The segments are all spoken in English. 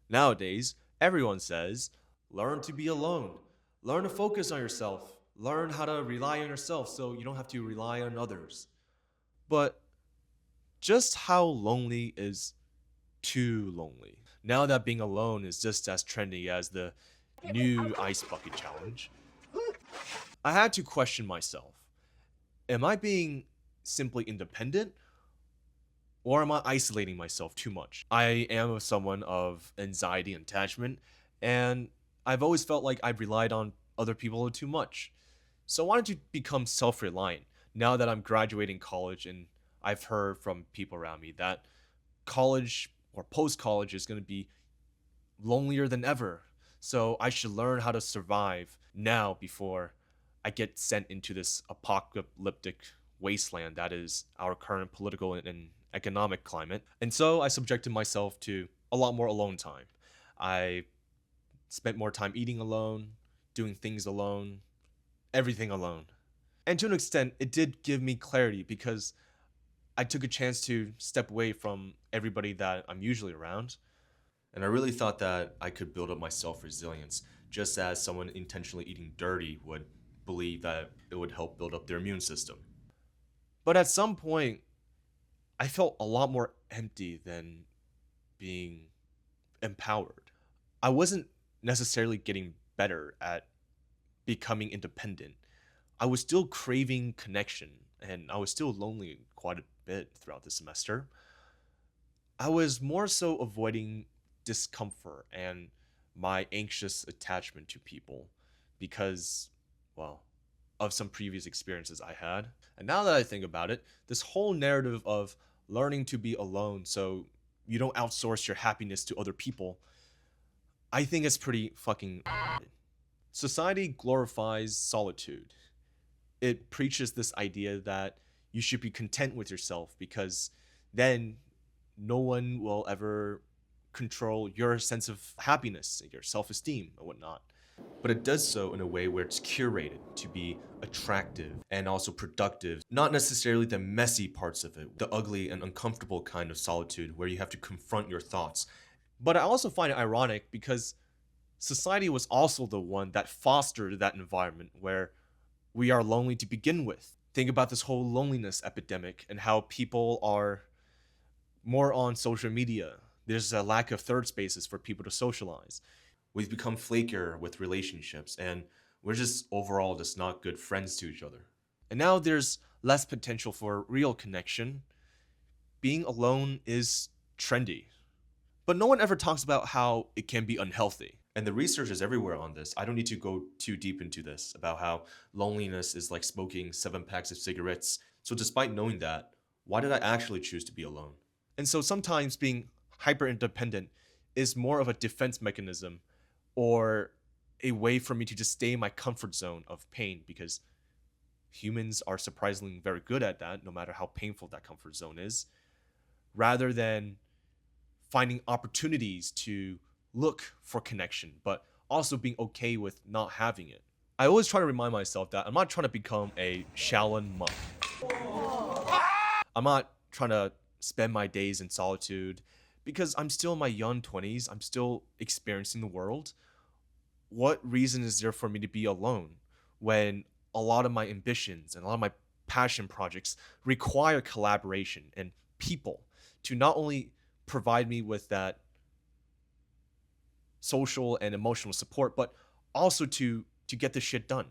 Nowadays, everyone says, learn to be alone, learn to focus on yourself, learn how to rely on yourself so you don't have to rely on others. But just how lonely is too lonely? Now that being alone is just as trendy as the new ice bucket challenge, I had to question myself. Am I being simply independent or am I isolating myself too much? I am someone of anxiety and attachment, and I've always felt like I've relied on other people too much. So I wanted to become self reliant now that I'm graduating college, and I've heard from people around me that college or post college is going to be lonelier than ever. So I should learn how to survive now before I get sent into this apocalyptic wasteland that is our current political and economic climate. And so I subjected myself to a lot more alone time. I spent more time eating alone, doing things alone, everything alone. And to an extent, it did give me clarity because I took a chance to step away from everybody that I'm usually around. And I really thought that I could build up my self resilience, just as someone intentionally eating dirty would believe that it would help build up their immune system. But at some point, I felt a lot more empty than being empowered. I wasn't necessarily getting better at becoming independent. I was still craving connection, and I was still lonely quite a bit throughout the semester. I was more so avoiding discomfort and my anxious attachment to people because, well, of some previous experiences I had. And now that I think about it, this whole narrative of learning to be alone so you don't outsource your happiness to other people, I think it's pretty fucking. Society glorifies solitude. It preaches this idea that you should be content with yourself because then no one will ever control your sense of happiness, your self esteem, and whatnot. But it does so in a way where it's curated to be attractive and also productive, not necessarily the messy parts of it, the ugly and uncomfortable kind of solitude where you have to confront your thoughts. But I also find it ironic because society was also the one that fostered that environment where we are lonely to begin with. Think about this whole loneliness epidemic and how people are more on social media. There's a lack of third spaces for people to socialize. We've become flakier with relationships, and we're just overall just not good friends to each other. And now there's less potential for real connection. Being alone is trendy. But no one ever talks about how it can be unhealthy. And the research is everywhere on this. I don't need to go too deep into this about how loneliness is like smoking 7 packs of cigarettes. So, despite knowing that, why did I actually choose to be alone? And so, sometimes being hyper independent is more of a defense mechanism or a way for me to just stay in my comfort zone of pain because humans are surprisingly very good at that, no matter how painful that comfort zone is, rather than finding opportunities to look for connection, but also being okay with not having it. I always try to remind myself that I'm not trying to become a Shaolin monk. I'm not trying to spend my days in solitude because I'm still in my young 20s. I'm still experiencing the world. What reason is there for me to be alone when a lot of my ambitions and a lot of my passion projects require collaboration and people to not only provide me with that social and emotional support, but also to get this shit done.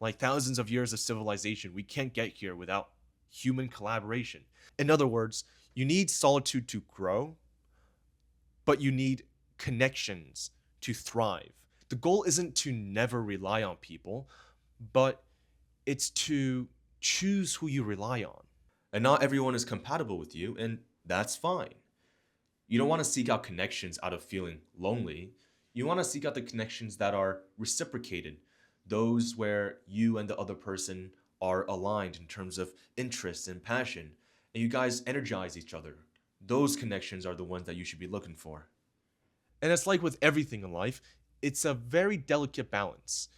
Like thousands of years of civilization, we can't get here without human collaboration. In other words, you need solitude to grow, but you need connections to thrive. The goal isn't to never rely on people, but it's to choose who you rely on. And not everyone is compatible with you, and that's fine. You don't want to seek out connections out of feeling lonely. You want to seek out the connections that are reciprocated, those where you and the other person are aligned in terms of interest and passion, and you guys energize each other. Those connections are the ones that you should be looking for. And it's like with everything in life, it's a very delicate balance.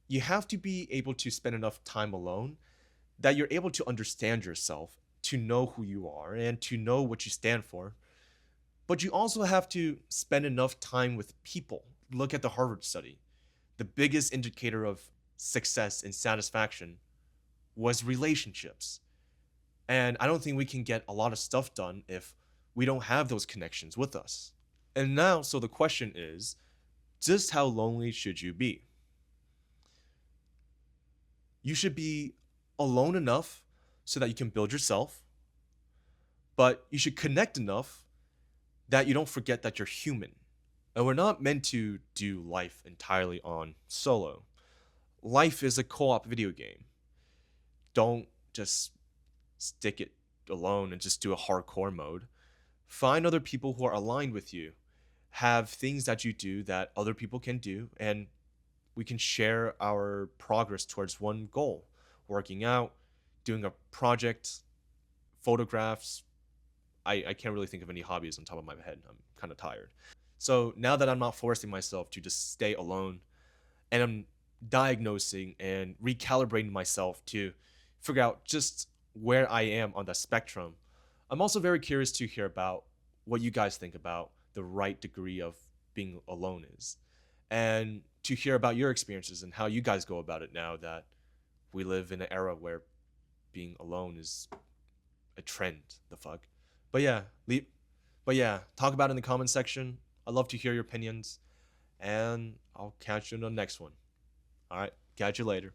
You have to be able to spend enough time alone that you're able to understand yourself, to know who you are, and to know what you stand for. But you also have to spend enough time with people. Look at the Harvard study. The biggest indicator of success and satisfaction was relationships. And I don't think we can get a lot of stuff done if we don't have those connections with us. And now, so the question is, just how lonely should you be? You should be alone enough so that you can build yourself, but you should connect enough that you don't forget that you're human. And we're not meant to do life entirely on solo. Life is a co op video game. Don't just stick it alone and just do a hardcore mode. Find other people who are aligned with you. Have things that you do that other people can do, and we can share our progress towards one goal: working out, doing a project, photographs. I can't really think of any hobbies on top of my head. I'm kind of tired. So now that I'm not forcing myself to just stay alone, and I'm diagnosing and recalibrating myself to figure out just where I am on that spectrum, I'm also very curious to hear about what you guys think about the right degree of being alone is, and to hear about your experiences and how you guys go about it now that we live in an era where being alone is a trend. The fuck. But yeah, talk about it in the comment section. I'd love to hear your opinions, and I'll catch you in the next one. All right, catch you later.